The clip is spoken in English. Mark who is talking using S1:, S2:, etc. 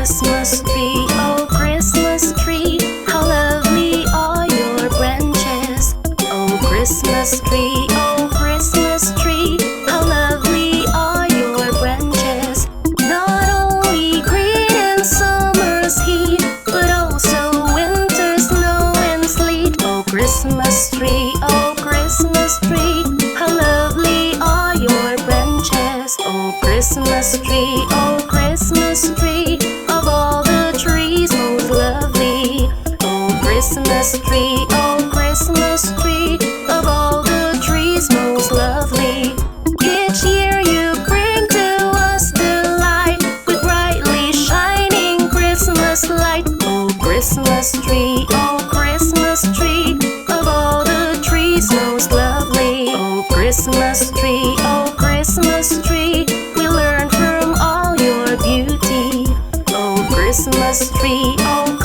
S1: Christmas tree, oh Christmas tree, how lovely are your branches. Oh Christmas tree, oh Christmas tree, how lovely are your branches. Not only green in summer's heat, but also winter snow and sleet. Oh Christmas tree, oh Christmas tree, how lovely are your branches. Oh Christmas tree, oh Christmas tree, of all the trees most lovely. Oh Christmas tree, oh Christmas tree, of all the trees most lovely. Each year you bring to us delight with brightly shining Christmas light. Oh Christmas tree, oh Christmas tree, of all the trees most lovely. Oh Christmas tree, oh Christmas tree, we learn from all your beauty. Oh Christmas tree, oh